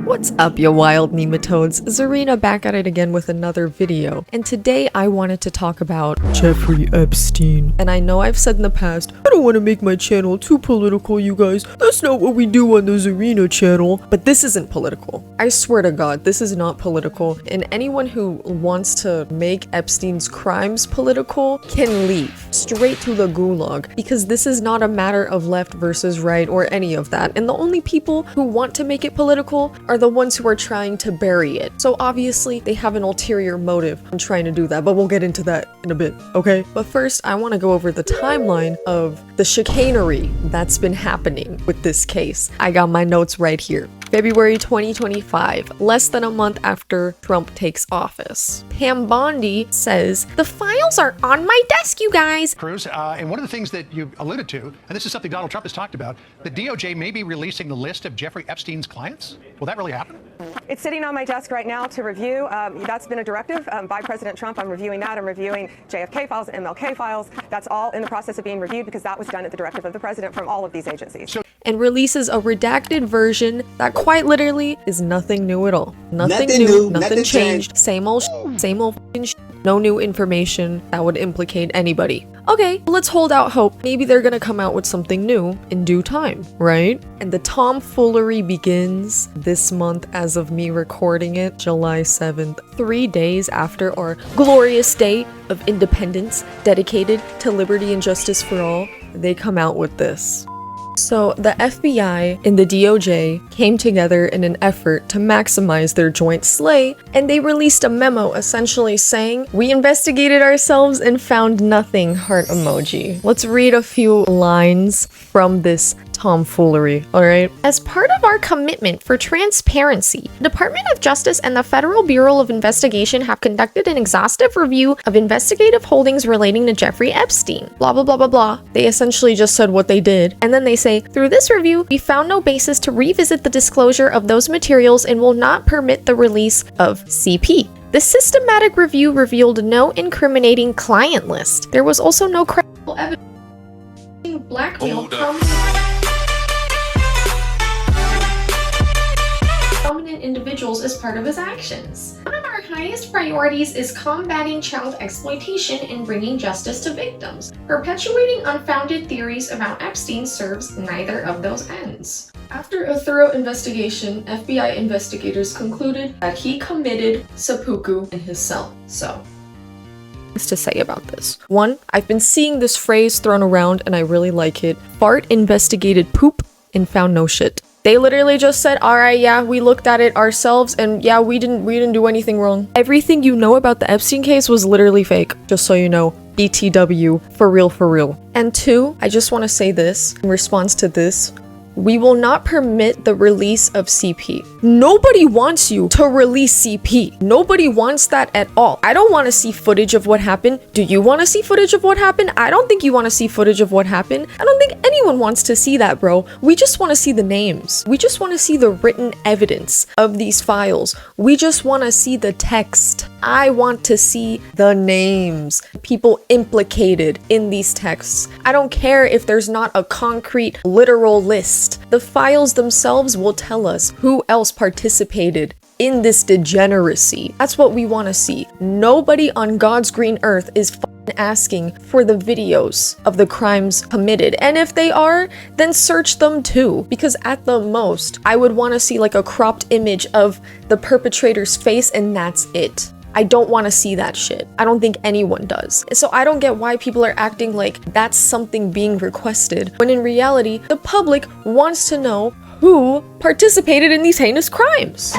What's up, you wild nematodes? Zarina back at it again with another video, and today I wanted to talk about Jeffrey Epstein. And I know I've said in the past, I don't want to make my channel too political, you guys. That's not what we do on the Zarina channel. But this isn't political. I swear to God, this is not political. And anyone who wants to make Epstein's crimes political can leave straight to the gulag, because this is not a matter of left versus right or any of that. And the only people who want to make it political are the ones who are trying to bury it. So obviously they have an ulterior motive in trying to do that, but we'll get into that in a bit, okay? But first, I want to go over the timeline of the chicanery that's been happening with this case. I got my notes right here. February 2025, less than a month after Trump takes office. Pam Bondi says, "The files are on my desk, you guys." Cruz, and one of the things that you alluded to, and this is something Donald Trump has talked about, the DOJ may be releasing the list of Jeffrey Epstein's clients. Will that really happen? It's sitting on my desk right now to review. That's been a directive by President Trump. I'm reviewing that. I'm reviewing JFK files, MLK files. That's all in the process of being reviewed because that was done at the directive of the president from all of these agencies. And releases a redacted version that quite literally is nothing new at all. Nothing new, nothing changed. Same old same old no new information that would implicate anybody. Okay, let's hold out hope. Maybe they're gonna come out with something new in due time, right? And the tomfoolery begins this month as of me recording it, July 7th, 3 days after our glorious day of independence dedicated to liberty and justice for all. They come out with this. So the FBI and the DOJ came together in an effort to maximize their joint slay, and they released a memo essentially saying, "We investigated ourselves and found nothing," heart emoji. Let's read a few lines from this tomfoolery, alright? "As part of our commitment for transparency, the Department of Justice and the Federal Bureau of Investigation have conducted an exhaustive review of investigative holdings relating to Jeffrey Epstein." Blah, blah, blah, blah, blah. They essentially just said what they did. And then they say, "Through this review, we found no basis to revisit the disclosure of those materials and will not permit the release of CP. The systematic review revealed no incriminating client list. There was also no credible evidence blackmail prominent individuals as part of his actions. One of our highest priorities is combating child exploitation and bringing justice to victims. Perpetuating unfounded theories about Epstein serves neither of those ends." After a thorough investigation, FBI investigators concluded that he committed seppuku in his cell. So, to say about this. One, I've been seeing this phrase thrown around and I really like it. Fart investigated poop and found no shit. They literally just said, "All right, yeah, we looked at it ourselves and yeah, we didn't do anything wrong." Everything you know about the Epstein case was literally fake, just so you know. BTW, for real, for real. And two, I just want to say this in response to this. We will not permit the release of CP. Nobody wants you to release CP. Nobody wants that at all. I don't want to see footage of what happened. Do you want to see footage of what happened? I don't think you want to see footage of what happened. I don't think anyone wants to see that, bro. We just want to see the names. We just want to see the written evidence of these files. We just want to see the text. I want to see the names, people implicated in these texts. I don't care if there's not a concrete, literal list. The files themselves will tell us who else participated in this degeneracy. That's what we want to see. Nobody on God's green earth is asking for the videos of the crimes committed. And if they are, then search them too. Because at the most, I would want to see like a cropped image of the perpetrator's face and that's it. I don't want to see that shit. I don't think anyone does. So I don't get why people are acting like that's something being requested, when in reality, the public wants to know who participated in these heinous crimes.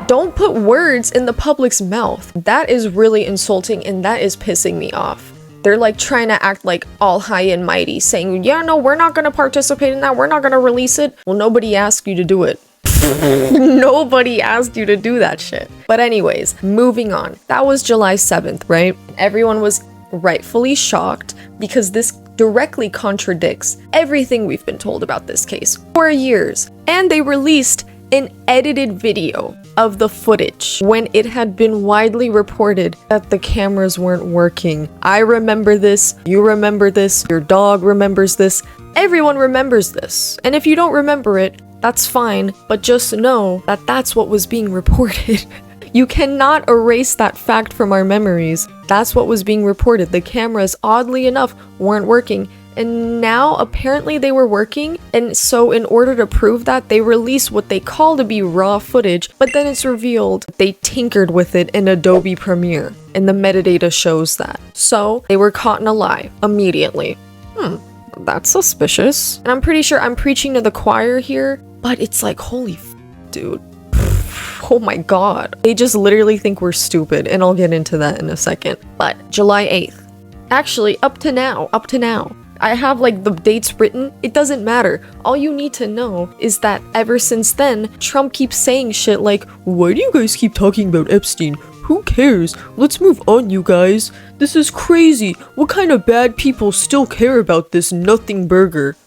Don't put words in the public's mouth. That is really insulting and that is pissing me off. They're like trying to act like all high and mighty, saying, "Yeah, no, we're not going to participate in that. We're not going to release it." Well, nobody asked you to do it. Nobody asked you to do that shit. But anyways, moving on. That was July 7th, right? Everyone was rightfully shocked because this directly contradicts everything we've been told about this case for years. And they released an edited video of the footage when it had been widely reported that the cameras weren't working. I remember this, you remember this, your dog remembers this, everyone remembers this. And if you don't remember it, That's fine, but just know that that's what was being reported. You cannot erase that fact from our memories. That's what was being reported. The cameras, oddly enough, weren't working. And now apparently they were working, and so in order to prove that, they release what they call to be raw footage, but then it's revealed they tinkered with it in Adobe Premiere, and the metadata shows that. So they were caught in a lie immediately. That's suspicious. And I'm pretty sure I'm preaching to the choir here, but it's like, holy dude. Oh my god. They just literally think we're stupid, and I'll get into that in a second. But July 8th. Actually, up to now. I have like the dates written. It doesn't matter. All you need to know is that ever since then, Trump keeps saying shit like, why do you guys keep talking about Epstein? Who cares? Let's move on, you guys. This is crazy. What kind of bad people still care about this nothing burger?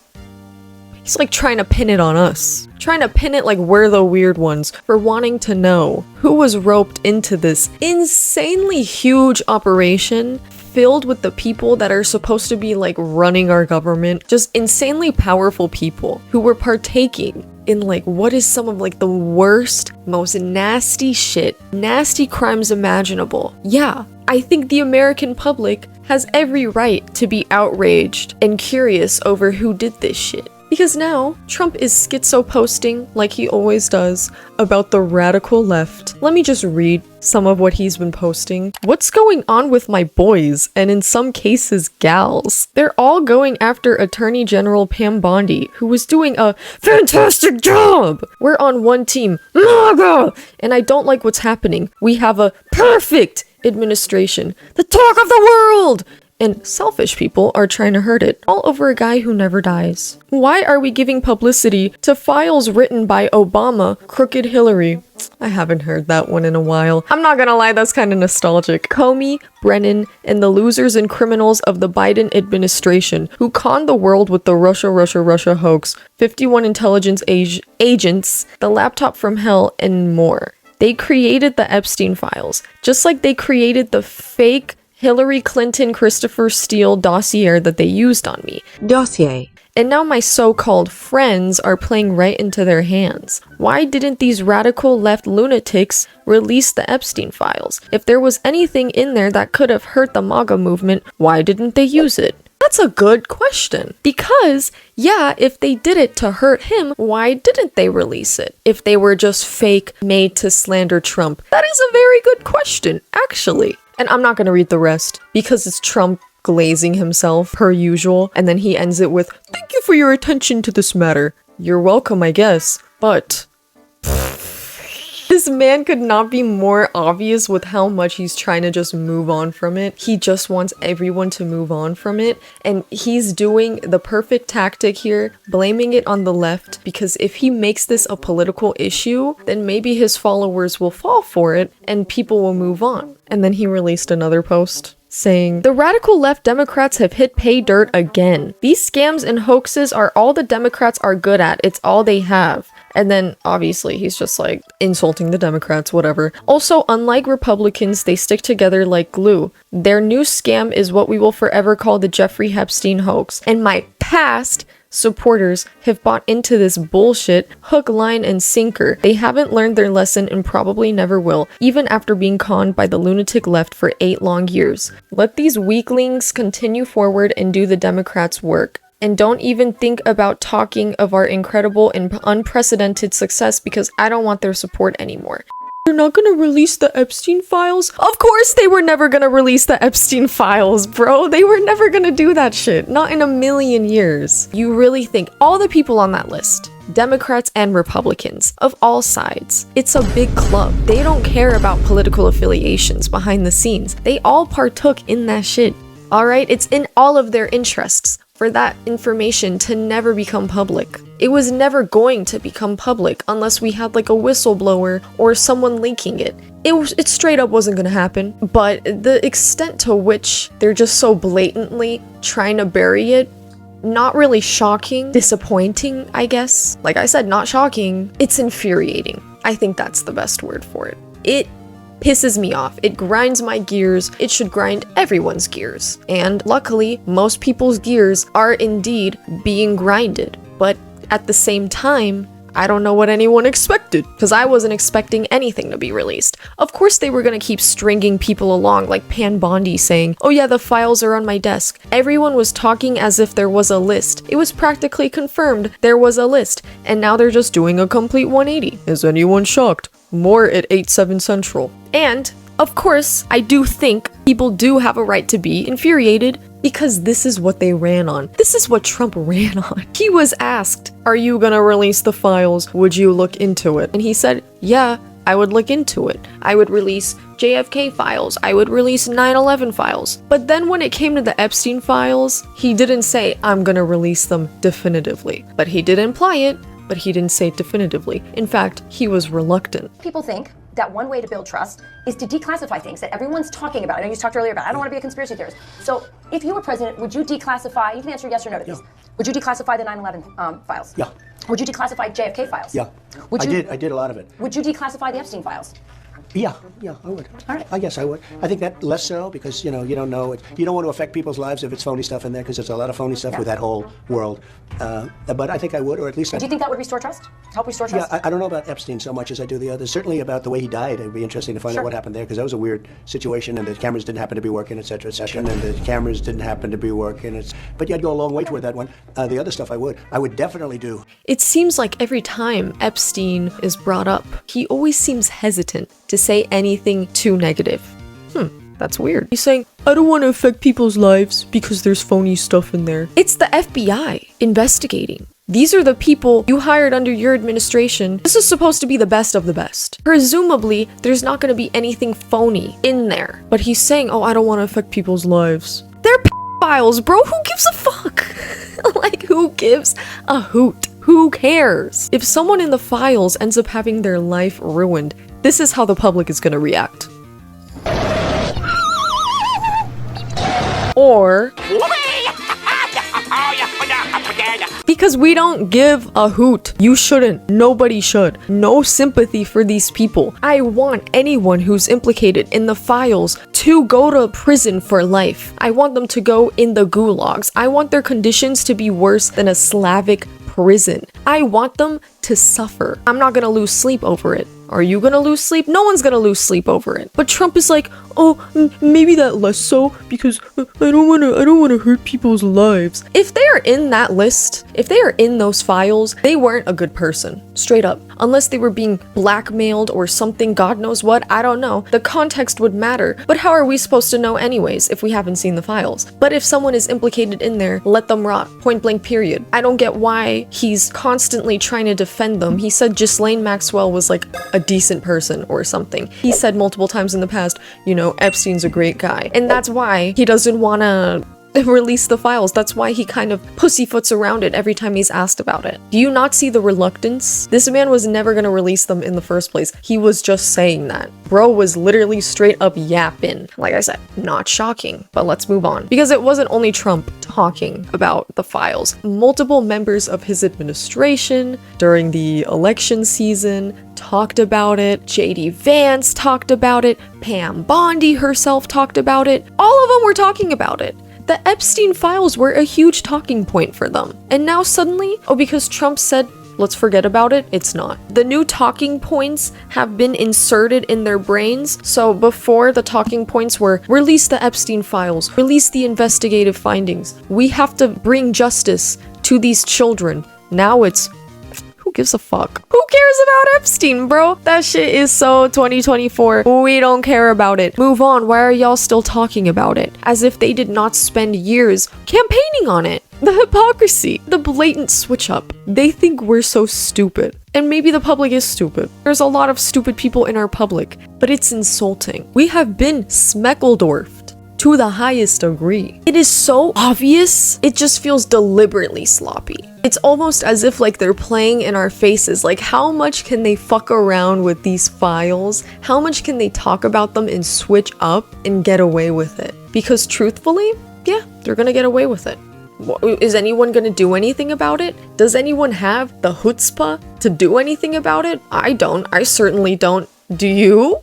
He's like trying to pin it on us. Trying to pin it like we're the weird ones for wanting to know who was roped into this insanely huge operation filled with the people that are supposed to be like running our government. Just insanely powerful people who were partaking in like what is some of like the worst, most nasty shit, nasty crimes imaginable. Yeah, I think the American public has every right to be outraged and curious over who did this shit. Because now, Trump is schizoposting, like he always does, about the radical left. Let me just read some of what he's been posting. What's going on with my boys, and in some cases, gals? They're all going after Attorney General Pam Bondi, who was doing a fantastic job! We're on one team, MAGA! And I don't like what's happening. We have a perfect administration, the talk of the world! And selfish people are trying to hurt it, all over a guy who never dies. Why are we giving publicity to files written by Obama, crooked Hillary? I haven't heard that one in a while. I'm not gonna lie, that's kind of nostalgic. Comey, Brennan, and the losers and criminals of the Biden administration who conned the world with the Russia hoax, 51 intelligence agents, the laptop from hell, and more. They created the Epstein Files, just like they created the fake Hillary Clinton Christopher Steele dossier that they used on me. And now my so-called friends are playing right into their hands. Why didn't these radical left lunatics release the Epstein Files? If there was anything in there that could have hurt the MAGA movement, why didn't they use it? That's a good question. Because, yeah, if they did it to hurt him, why didn't they release it? If they were just fake, made to slander Trump? That is a very good question, actually. And I'm not gonna read the rest, because it's Trump glazing himself, per usual, and then he ends it with, "Thank you for your attention to this matter." You're welcome, I guess, but this man could not be more obvious with how much he's trying to just move on from it. He just wants everyone to move on from it, and he's doing the perfect tactic here, blaming it on the left, because if he makes this a political issue, then maybe his followers will fall for it, and people will move on. And then he released another post saying, the radical left Democrats have hit pay dirt again. These scams and hoaxes are all the Democrats are good at. It's all they have. And then, obviously, he's just like insulting the Democrats, whatever. Also, unlike Republicans, they stick together like glue. Their new scam is what we will forever call the Jeffrey Epstein hoax. And my past supporters have bought into this bullshit hook, line, and sinker. They haven't learned their lesson and probably never will, even after being conned by the lunatic left for 8 long years. Let these weaklings continue forward and do the Democrats' work. And don't even think about talking of our incredible and unprecedented success because I don't want their support anymore. They're not gonna release the Epstein Files? Of course they were never gonna release the Epstein Files, bro. They were never gonna do that shit. Not in a million years. You really think all the people on that list, Democrats and Republicans, of all sides, it's a big club. They don't care about political affiliations behind the scenes. They all partook in that shit. Alright? It's in all of their interests for that information to never become public. It was never going to become public unless we had like a whistleblower or someone leaking it. It straight up wasn't gonna happen. But the extent to which they're just so blatantly trying to bury it, not really shocking, disappointing, I guess. Like I said, not shocking. It's infuriating. I think that's the best word for it. It pisses me off. It grinds my gears. It should grind everyone's gears. And luckily, most people's gears are indeed being grinded. But at the same time, I don't know what anyone expected, because I wasn't expecting anything to be released. Of course they were gonna keep stringing people along, like Pan Bondi saying, oh yeah, the files are on my desk. Everyone was talking as if there was a list. It was practically confirmed there was a list, and now they're just doing a complete 180. Is anyone shocked? More at 8/7 Central. And, of course, I do think people do have a right to be infuriated, because this is what they ran on. This is what Trump ran on. He was asked, are you gonna release the files? Would you look into it? And he said, yeah, I would look into it. I would release JFK files. I would release 9/11 files. But then when it came to the Epstein files, he didn't say, I'm gonna release them definitively. But he did imply it, but he didn't say it definitively. In fact, he was reluctant. People think that one way to build trust is to declassify things that everyone's talking about. I know you talked earlier about, I don't want to be a conspiracy theorist. So if you were president, would you declassify, you can answer yes or no to these. Yeah. Would you declassify the 9/11 files? Yeah. Would you declassify JFK files? Yeah. I did a lot of it. Would you declassify the Epstein files? Yeah, I would. All right. I guess I would. I think that less so because, you don't know. You don't want to affect people's lives if it's phony stuff in there because there's a lot of phony stuff with that whole world. But I think I would, or at least Do you think that would restore trust? Help restore trust? Yeah, I don't know about Epstein so much as I do the others. Certainly about the way he died. It'd be interesting to find out what happened there because that was a weird situation and the cameras didn't happen to be working, et cetera, et cetera. And the cameras didn't happen to be working. But yeah, I'd go a long way toward that one. The other stuff I would definitely do. It seems like every time Epstein is brought up, he always seems hesitant to say anything too negative. That's weird. He's saying, I don't want to affect people's lives because there's phony stuff in there. It's the FBI investigating. These are the people you hired under your administration. This is supposed to be the best of the best. Presumably, there's not going to be anything phony in there. But he's saying, oh, I don't want to affect people's lives. They're files, bro. Who gives a fuck? Like, who gives a hoot? Who cares? If someone in the files ends up having their life ruined, this is how the public is going to react. Or because we don't give a hoot. You shouldn't. Nobody should. No sympathy for these people. I want anyone who's implicated in the files to go to prison for life. I want them to go in the gulags. I want their conditions to be worse than a Slavic prison. I want them to suffer. I'm not gonna lose sleep over it. Are you gonna lose sleep? No one's gonna lose sleep over it. But Trump is like, oh, maybe that less so because I don't wanna hurt people's lives. If they are in that list, if they are in those files, they weren't a good person. Straight up. Unless they were being blackmailed or something, God knows what, I don't know. The context would matter. But how are we supposed to know anyways if we haven't seen the files? But if someone is implicated in there, let them rot. Point blank period. I don't get why he's constantly trying to defend them. He said Ghislaine Maxwell was like a decent person or something. He said multiple times in the past, Epstein's a great guy. And that's why he doesn't want to release the files. That's why he kind of pussyfoots around it every time he's asked about it. Do you not see the reluctance? This man was never going to release them in the first place. He was just saying that. Bro was literally straight up yapping. Like I said, not shocking, but let's move on. Because it wasn't only Trump talking about the files. Multiple members of his administration during the election season talked about it. JD Vance talked about it. Pam Bondi herself talked about it. All of them were talking about it. The Epstein files were a huge talking point for them. And now suddenly, because Trump said, let's forget about it, it's not. The new talking points have been inserted in their brains. So before the talking points were, release the Epstein files, release the investigative findings. We have to bring justice to these children. Now it's, who gives a fuck? Who cares about Epstein, bro? That shit is so 2024. We don't care about it. Move on. Why are y'all still talking about it? As if they did not spend years campaigning on it. The hypocrisy. The blatant switch up. They think we're so stupid. And maybe the public is stupid. There's a lot of stupid people in our public, but it's insulting. We have been Smeckledorfed to the highest degree. It is so obvious, it just feels deliberately sloppy. It's almost as if like they're playing in our faces. Like, how much can they fuck around with these files? How much can they talk about them and switch up and get away with it? Because truthfully, yeah, they're gonna get away with it. Is anyone gonna do anything about it? Does anyone have the chutzpah to do anything about it? I don't. I certainly don't. Do you?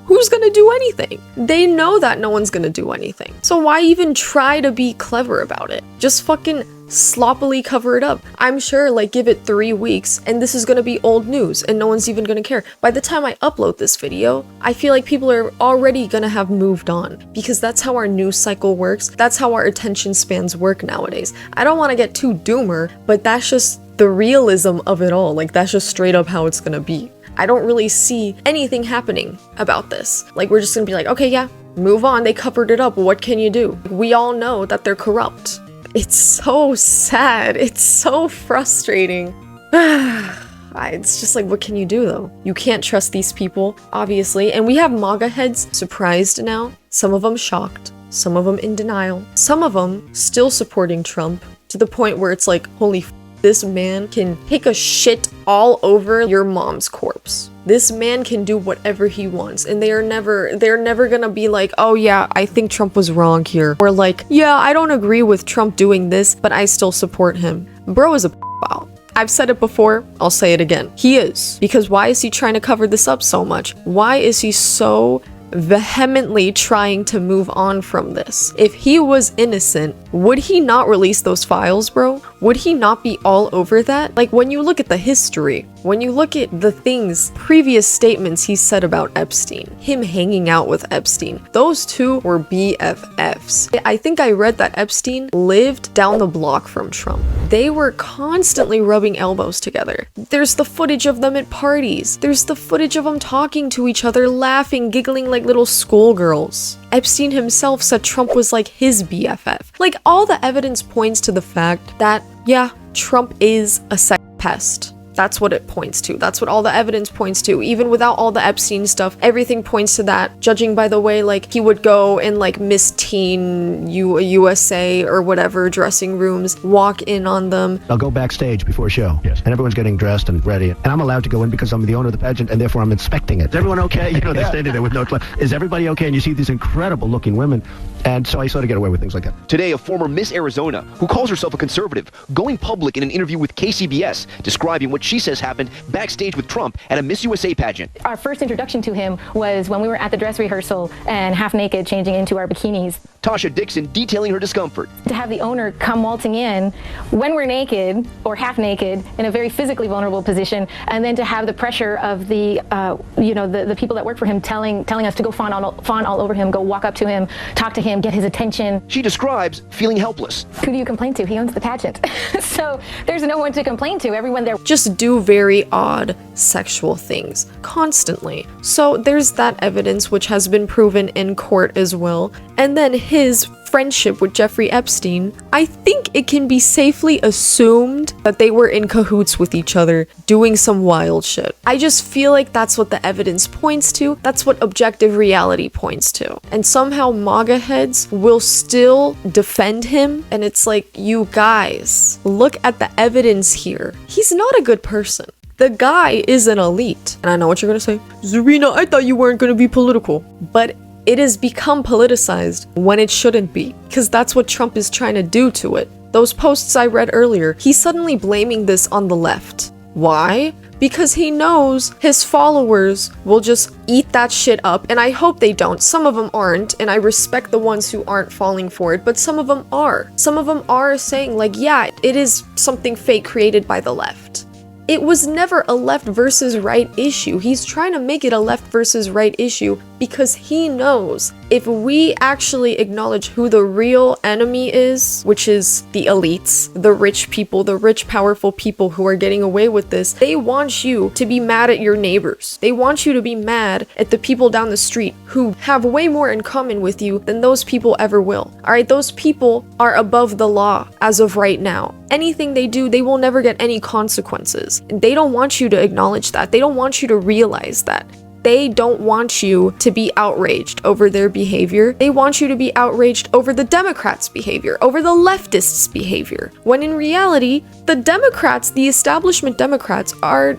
Who's gonna do anything? They know that no one's gonna do anything. So why even try to be clever about it? Just fucking sloppily cover it up. I'm sure, like, give it 3 weeks and this is gonna be old news and no one's even gonna care. By the time I upload this video, I feel like people are already gonna have moved on, because that's how our news cycle works. That's how our attention spans work nowadays. I don't want to get too doomer, but that's just the realism of it all. Like, that's just straight up how it's gonna be. I don't really see anything happening about this. Like, we're just gonna be like, okay, yeah, move on. They covered it up. What can you do? We all know that they're corrupt. It's so sad. It's so frustrating. It's just like, what can you do though? You can't trust these people, obviously. And we have MAGA heads surprised now. Some of them shocked. Some of them in denial. Some of them still supporting Trump to the point where it's like, holy f, this man can take a shit all over your mom's corpse. This man can do whatever he wants, and they're never gonna be like, oh yeah, I think Trump was wrong here. Or like, yeah, I don't agree with Trump doing this, but I still support him. Bro is a p***ball. I've said it before, I'll say it again. He is. Because why is he trying to cover this up so much? Why is he so vehemently trying to move on from this? If he was innocent, would he not release those files, bro? Would he not be all over that? Like, when you look at the history, when you look at the things, previous statements he said about Epstein, him hanging out with Epstein, those two were BFFs. I think I read that Epstein lived down the block from Trump. They were constantly rubbing elbows together. There's the footage of them at parties. There's the footage of them talking to each other, laughing, giggling like little schoolgirls. Epstein himself said Trump was like his BFF. Like, all the evidence points to the fact that, yeah, Trump is a sex pest. That's what it points to. That's what all the evidence points to. Even without all the Epstein stuff, everything points to that. Judging by the way, like, he would go in, like, Miss Teen USA or whatever dressing rooms, walk in on them. I'll go backstage before a show. Yes. And everyone's getting dressed and ready. And I'm allowed to go in because I'm the owner of the pageant, and therefore I'm inspecting it. Is everyone okay? You know, they're standing there with no clue. Is everybody okay? And you see these incredible looking women. And so I sort of get away with things like that. Today, a former Miss Arizona, who calls herself a conservative, going public in an interview with KCBS, describing what she says happened backstage with Trump at a Miss USA pageant. Our first introduction to him was when we were at the dress rehearsal and half naked changing into our bikinis. Tasha Dixon detailing her discomfort. To have the owner come waltzing in when we're naked or half naked in a very physically vulnerable position, and then to have the pressure of the the people that work for him telling us to go fawn all over him, go walk up to him, talk to him, get his attention. She describes feeling helpless. Who do you complain to? He owns the pageant. So there's no one to complain to. Everyone there just do very odd sexual things constantly. So there's that evidence which has been proven in court as well. And then his friendship with Jeffrey Epstein, I think it can be safely assumed that they were in cahoots with each other doing some wild shit. I just feel like that's what the evidence points to. That's what objective reality points to. And somehow MAGA heads will still defend him. And it's like, you guys, look at the evidence here. He's not a good person. The guy is an elite. And I know what you're gonna say. Zarina, I thought you weren't gonna be political. But it has become politicized when it shouldn't be, because that's what Trump is trying to do to it. Those posts I read earlier, he's suddenly blaming this on the left. Why? Because he knows his followers will just eat that shit up, and I hope they don't. Some of them aren't, and I respect the ones who aren't falling for it, but some of them are. Some of them are saying, like, yeah, it is something fake created by the left. It was never a left versus right issue. He's trying to make it a left versus right issue because he knows if we actually acknowledge who the real enemy is, which is the elites, the rich people, the rich, powerful people who are getting away with this, they want you to be mad at your neighbors. They want you to be mad at the people down the street who have way more in common with you than those people ever will. All right, those people are above the law as of right now. Anything they do, they will never get any consequences. They don't want you to acknowledge that. They don't want you to realize that. They don't want you to be outraged over their behavior. They want you to be outraged over the Democrats' behavior, over the leftists' behavior. When in reality, the Democrats, the establishment Democrats, are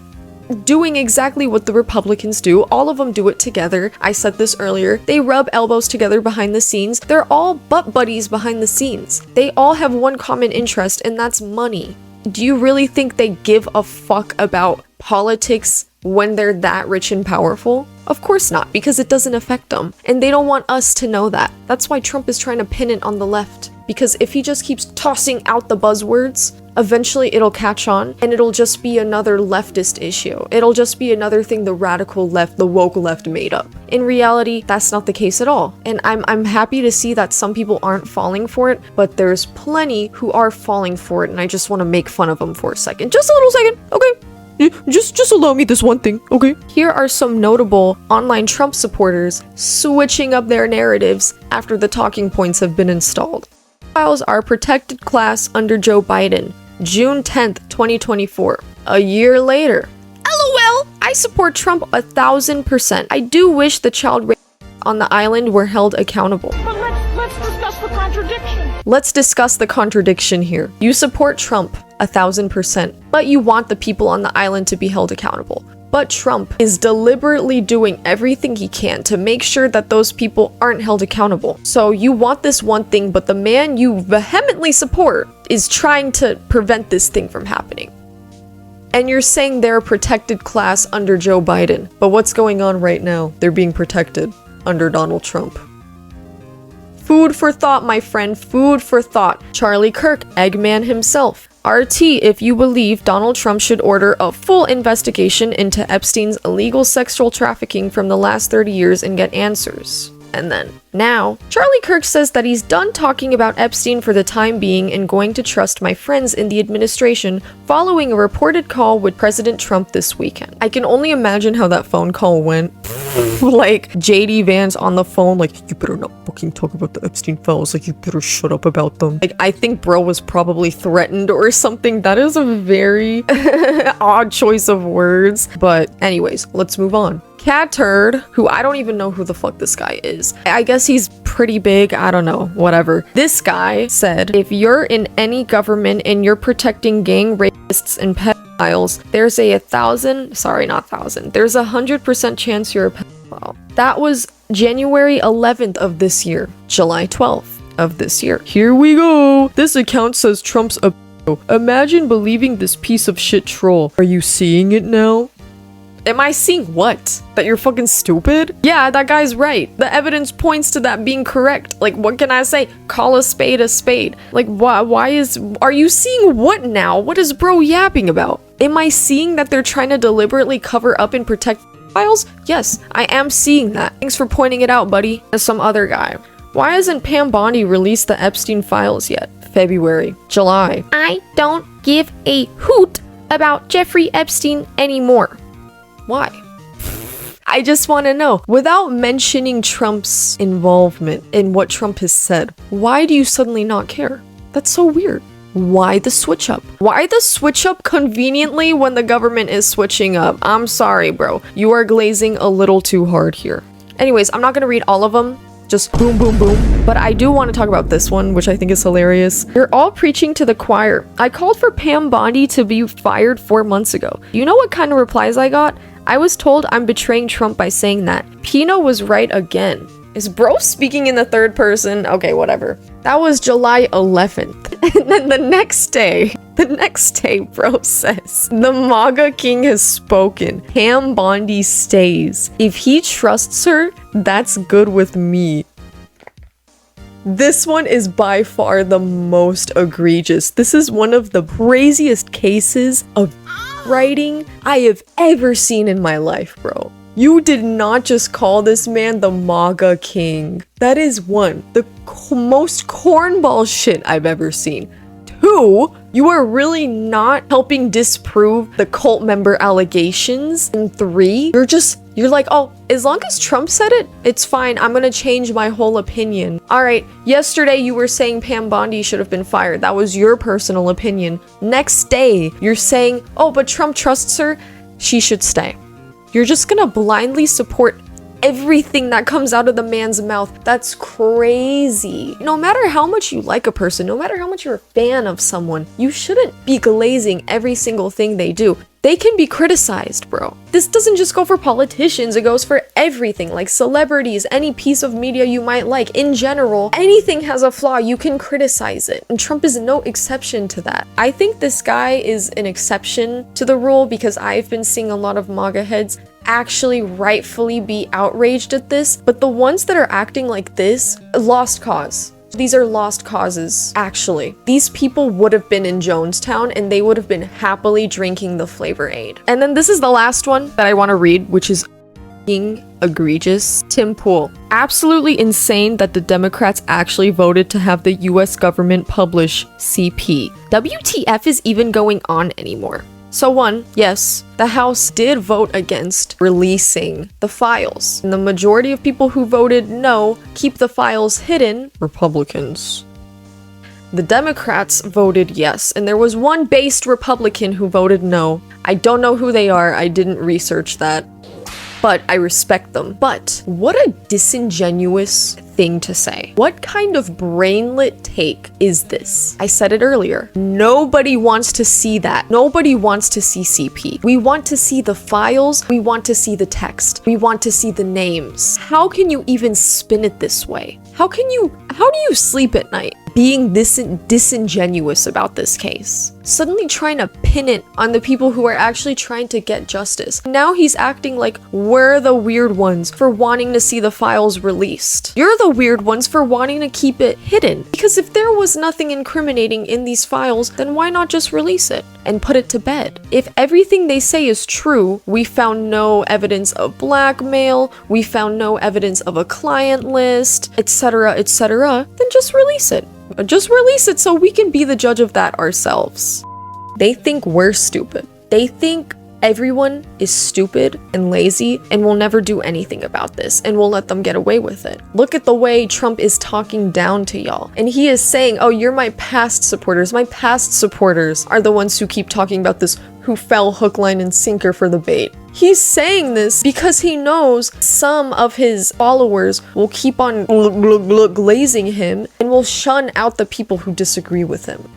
doing exactly what the Republicans do. All of them do it together. I said this earlier. They rub elbows together behind the scenes. They're all butt buddies behind the scenes. They all have one common interest, and that's money. Do you really think they give a fuck about politics when they're that rich and powerful? Of course not, because it doesn't affect them. And they don't want us to know that. That's why Trump is trying to pin it on the left. because if he just keeps tossing out the buzzwords, eventually it'll catch on and it'll just be another leftist issue. It'll just be another thing the radical left, the woke left made up. In reality, that's not the case at all. And I'm happy to see that some people aren't falling for it, but there's plenty who are falling for it, and I just want to make fun of them for a second. Just a little second, okay? Just allow me this one thing, okay? Here are some notable online Trump supporters switching up their narratives after the talking points have been installed. Files are protected class under Joe Biden, June 10th, 2024. A year later. LOL! I support Trump 1000%. I do wish the child rape on the island were held accountable. But let's discuss the contradiction. Let's discuss the contradiction here. You support Trump 1000%, but you want the people on the island to be held accountable. But Trump is deliberately doing everything he can to make sure that those people aren't held accountable. So you want this one thing, but the man you vehemently support is trying to prevent this thing from happening. And you're saying they're a protected class under Joe Biden. But what's going on right now? They're being protected under Donald Trump. Food for thought, my friend. Food for thought. Charlie Kirk, Eggman himself. RT, if you believe Donald Trump should order a full investigation into Epstein's illegal sexual trafficking from the last 30 years and get answers. And then, now, Charlie Kirk says that he's done talking about Epstein for the time being and going to trust my friends in the administration following a reported call with President Trump this weekend. I can only imagine how that phone call went. Like, JD Vance on the phone, like, you better not fucking talk about the Epstein files, like, you better shut up about them. Like, I think bro was probably threatened or something. That is a very odd choice of words. But anyways, let's move on. Cat Turd, who I don't even know who the fuck this guy is. I guess he's pretty big, I don't know, whatever. This guy said, if you're in any government and you're protecting gang rapists and pedophiles, there's a 100% chance you're a pedophile. That was January 11th of this year, July 12th of this year. Here we go. This account says Trump's a pedo. Imagine believing this piece of shit troll. Are you seeing it now? Am I seeing what? That you're fucking stupid? Yeah, that guy's right. The evidence points to that being correct. Like, what can I say? Call a spade a spade. Like, are you seeing what now? What is bro yapping about? Am I seeing that they're trying to deliberately cover up and protect files? Yes, I am seeing that. Thanks for pointing it out, buddy. As some other guy. Why hasn't Pam Bondi released the Epstein files yet? February. July. I don't give a hoot about Jeffrey Epstein anymore. Why? I just want to know, without mentioning Trump's involvement in what Trump has said, why do you suddenly not care? That's so weird. Why the switch up? Why the switch up conveniently when the government is switching up? I'm sorry, bro. You are glazing a little too hard here. Anyways, I'm not going to read all of them. Just boom, boom, boom. But I do want to talk about this one, which I think is hilarious. You're all preaching to the choir. I called for Pam Bondi to be fired 4 months ago. You know what kind of replies I got? I was told I'm betraying Trump by saying that. Pino was right again. Is bro speaking in the third person? Okay, whatever. That was July 11th. And then the next day, bro says, the MAGA king has spoken. Pam Bondi stays. If he trusts her, that's good with me. This one is by far the most egregious. This is one of the craziest cases of writing I have ever seen in my life, bro. You did not just call this man the MAGA king. That is one, the most cornball shit I've ever seen. Two, you are really not helping disprove the cult member allegations. And three, you're like, oh, as long as Trump said it, it's fine. I'm gonna change my whole opinion. All right, yesterday you were saying Pam Bondi should have been fired. That was your personal opinion. Next day, you're saying, oh, but Trump trusts her. She should stay. You're just gonna blindly support everything that comes out of the man's mouth. That's crazy. No matter how much you like a person, no matter how much you're a fan of someone, you shouldn't be glazing every single thing they do. They can be criticized, bro. This doesn't just go for politicians, it goes for everything, like celebrities, any piece of media you might like. In general, anything has a flaw, you can criticize it. And Trump is no exception to that. I think this guy is an exception to the rule because I've been seeing a lot of MAGA heads actually rightfully be outraged at this, but the ones that are acting like this, lost cause. These are lost causes, actually. These people would have been in Jonestown and they would have been happily drinking the Flavor Aid. And then this is the last one that I want to read, which is egregious. Tim Pool. Absolutely insane that the Democrats actually voted to have the US government publish CP. WTF is even going on anymore? So one, yes, the House did vote against releasing the files. And the majority of people who voted no, keep the files hidden, Republicans. The Democrats voted yes, and there was one based Republican who voted no. I don't know who they are, I didn't research that, but I respect them. But what a disingenuous thing to say. What kind of brainlet take is this? I said it earlier. Nobody wants to see that. Nobody wants to see CP. We want to see the files. We want to see the text. We want to see the names. How can you even spin it this way? How do you sleep at night being this disingenuous about this case? Suddenly trying to pin it on the people who are actually trying to get justice. Now he's acting like we're the weird ones for wanting to see the files released. You're the weird ones for wanting to keep it hidden. Because if there was nothing incriminating in these files, then why not just release it and put it to bed? If everything they say is true, we found no evidence of blackmail, we found no evidence of a client list, etc., etc., then just release it. Just release it so we can be the judge of that ourselves. They think we're stupid. They think everyone is stupid and lazy and will never do anything about this and we'll let them get away with it. Look at the way Trump is talking down to y'all. And he is saying, oh, you're my past supporters. My past supporters are the ones who keep talking about this, who fell hook, line, and sinker for the bait. He's saying this because he knows some of his followers will keep on glazing him and will shun out the people who disagree with him.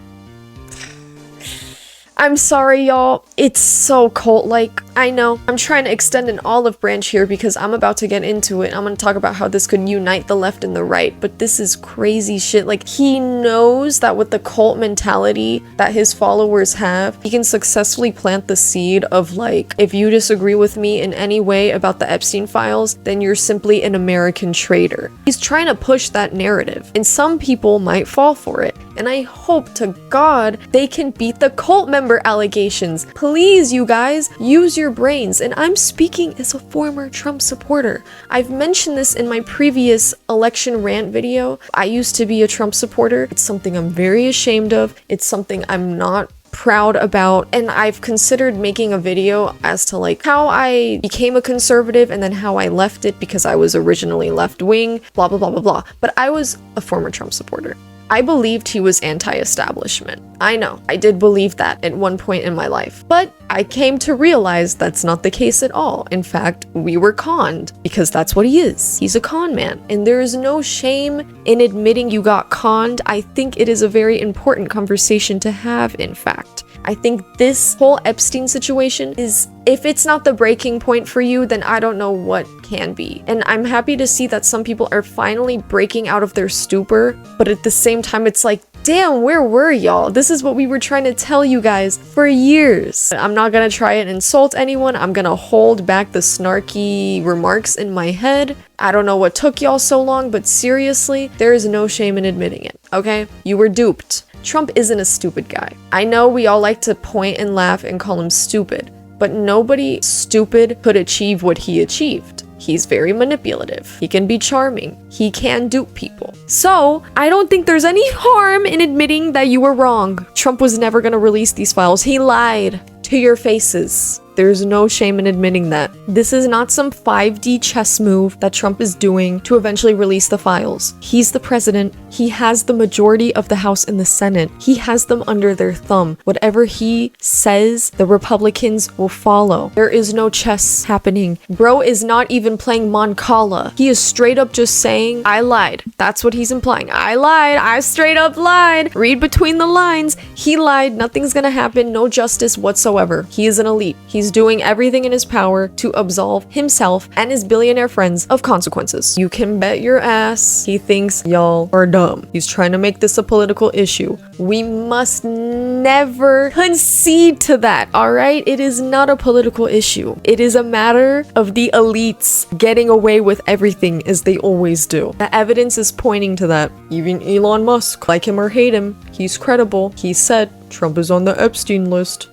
I'm sorry, y'all. It's so cult-like. I know. I'm trying to extend an olive branch here because I'm about to get into it. I'm going to talk about how this could unite the left and the right, but this is crazy shit. Like, he knows that with the cult mentality that his followers have, he can successfully plant the seed of, like, if you disagree with me in any way about the Epstein files, then you're simply an American traitor. He's trying to push that narrative, and some people might fall for it. And I hope to God they can beat the cult member allegations. Please, you guys, use your brains. And I'm speaking as a former Trump supporter. I've mentioned this in my previous election rant video. I used to be a Trump supporter. It's something I'm very ashamed of. It's something I'm not proud about, and I've considered making a video as to like how I became a conservative and then how I left it because I was originally left-wing, blah blah blah blah blah. But I was a former Trump supporter. I believed he was anti-establishment. I know, I did believe that at one point in my life. But I came to realize that's not the case at all. In fact, we were conned, because that's what he is. He's a con man. And there is no shame in admitting you got conned. I think it is a very important conversation to have, in fact. I think this whole Epstein situation is, if it's not the breaking point for you, then I don't know what can be. And I'm happy to see that some people are finally breaking out of their stupor, but at the same time, it's like, damn, where were y'all? This is what we were trying to tell you guys for years. I'm not gonna try and insult anyone. I'm gonna hold back the snarky remarks in my head. I don't know what took y'all so long, but seriously, there is no shame in admitting it, okay? You were duped. Trump isn't a stupid guy. I know we all like to point and laugh and call him stupid, but nobody stupid could achieve what he achieved. He's very manipulative. He can be charming. He can dupe people. So, I don't think there's any harm in admitting that you were wrong. Trump was never gonna release these files. He lied to your faces. There's no shame in admitting that. This is not some 5D chess move that Trump is doing to eventually release the files. He's the president. He has the majority of the House and the Senate. He has them under their thumb. Whatever he says, the Republicans will follow. There is no chess happening. Bro is not even playing Mancala. He is straight up just saying, I lied. That's what he's implying. I lied. I straight up lied. Read between the lines. He lied. Nothing's gonna happen. No justice whatsoever. He is an elite. He's he's doing everything in his power to absolve himself and his billionaire friends of consequences. You can bet your ass he thinks y'all are dumb. He's trying to make this a political issue. We must never concede to that, all right? It is not a political issue. It is a matter of the elites getting away with everything as they always do. The evidence is pointing to that. Even Elon Musk, like him or hate him, he's credible. He said Trump is on the Epstein list.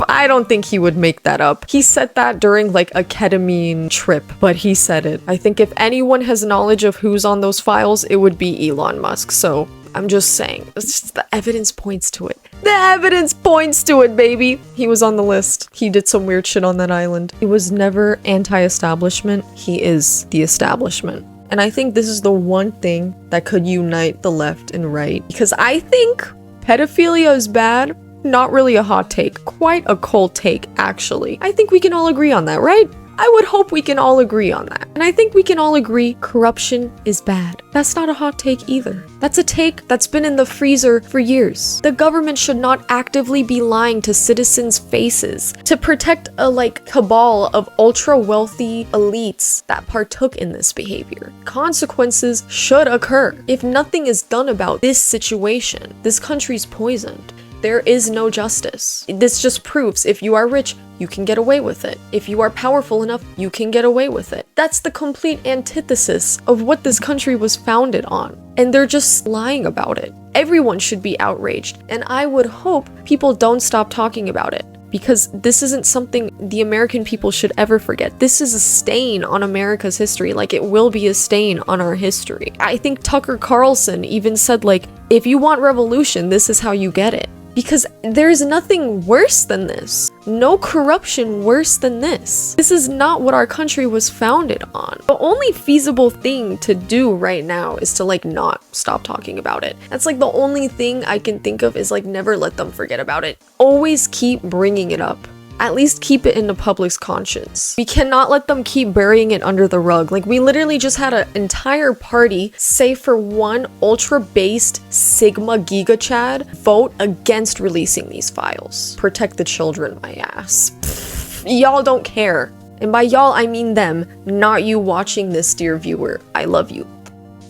I don't think he would make that up. He said that during like a ketamine trip, but he said it. I think if anyone has knowledge of who's on those files, it would be Elon Musk. So I'm just saying, it's just the evidence points to it. The evidence points to it, baby. He was on the list. He did some weird shit on that island. He was never anti-establishment. He is the establishment. And I think this is the one thing that could unite the left and right. Because I think pedophilia is bad. Not really a hot take. Quite a cold take, actually. I think we can all agree on that, right? I would hope we can all agree on that. And I think we can all agree corruption is bad. That's not a hot take either. That's a take that's been in the freezer for years. The government should not actively be lying to citizens' faces to protect a cabal of ultra wealthy elites that partook in this behavior. Consequences should occur. If nothing is done about this situation, this country's poisoned. There is no justice. This just proves if you are rich, you can get away with it. If you are powerful enough, you can get away with it. That's the complete antithesis of what this country was founded on. And they're just lying about it. Everyone should be outraged. And I would hope people don't stop talking about it. Because this isn't something the American people should ever forget. This is a stain on America's history, like it will be a stain on our history. I think Tucker Carlson even said, if you want revolution, this is how you get it. Because there's nothing worse than this. No corruption worse than this. This is not what our country was founded on. The only feasible thing to do right now is to not stop talking about it. That's the only thing I can think of is never let them forget about it. Always keep bringing it up. At least keep it in the public's conscience. We cannot let them keep burying it under the rug. We literally just had an entire party, save for one ultra-based Sigma Giga Chad, vote against releasing these files. Protect the children, my ass. Pfft, y'all don't care. And by y'all, I mean them, not you watching this, dear viewer. I love you.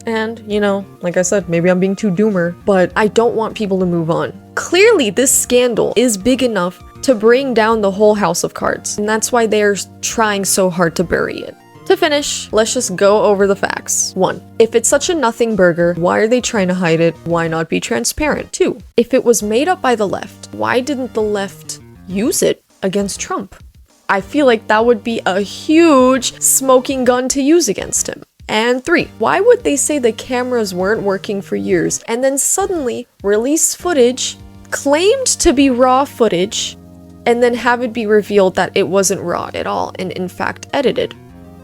And, like I said, maybe I'm being too doomer, but I don't want people to move on. Clearly, this scandal is big enough to bring down the whole house of cards, and that's why they're trying so hard to bury it. To finish, let's just go over the facts. 1. If it's such a nothing burger, why are they trying to hide it? Why not be transparent? 2. If it was made up by the left, why didn't the left use it against Trump? I feel like that would be a huge smoking gun to use against him. And 3, why would they say the cameras weren't working for years and then suddenly release footage claimed to be raw footage and then have it be revealed that it wasn't raw at all and in fact edited?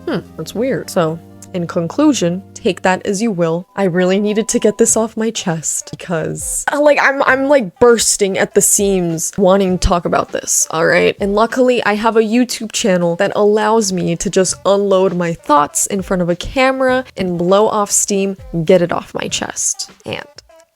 That's weird. So, in conclusion, take that as you will. I really needed to get this off my chest because I'm bursting at the seams wanting to talk about this, all right? And luckily I have a YouTube channel that allows me to just unload my thoughts in front of a camera and blow off steam, get it off my chest. And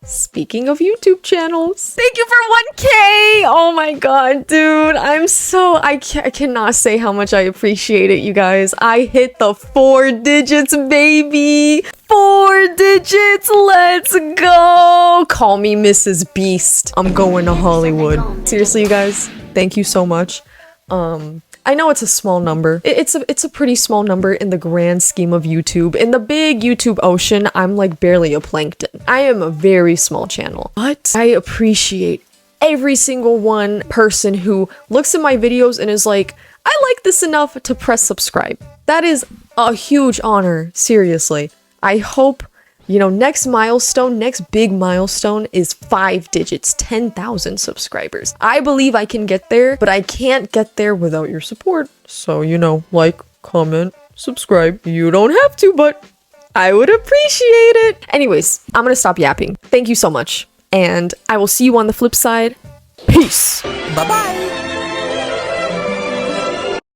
speaking of YouTube channels, thank you for 1K! Oh my god, dude. I cannot say how much I appreciate it, you guys. I hit the 4 digits, baby! 4 digits! Let's go! Call me Mrs. Beast. I'm going to Hollywood. Seriously, you guys, thank you so much. I know it's a small number. It's a pretty small number in the grand scheme of YouTube. In the big YouTube ocean, I'm barely a plankton. I am a very small channel, but I appreciate every single one person who looks at my videos and is like, I like this enough to press subscribe. That is a huge honor, seriously. I hope, next big milestone is 5 digits, 10,000 subscribers. I believe I can get there, but I can't get there without your support. So, like, comment, subscribe. You don't have to, but I would appreciate it. Anyways, I'm gonna stop yapping. Thank you so much. And I will see you on the flip side. Peace. Bye-bye.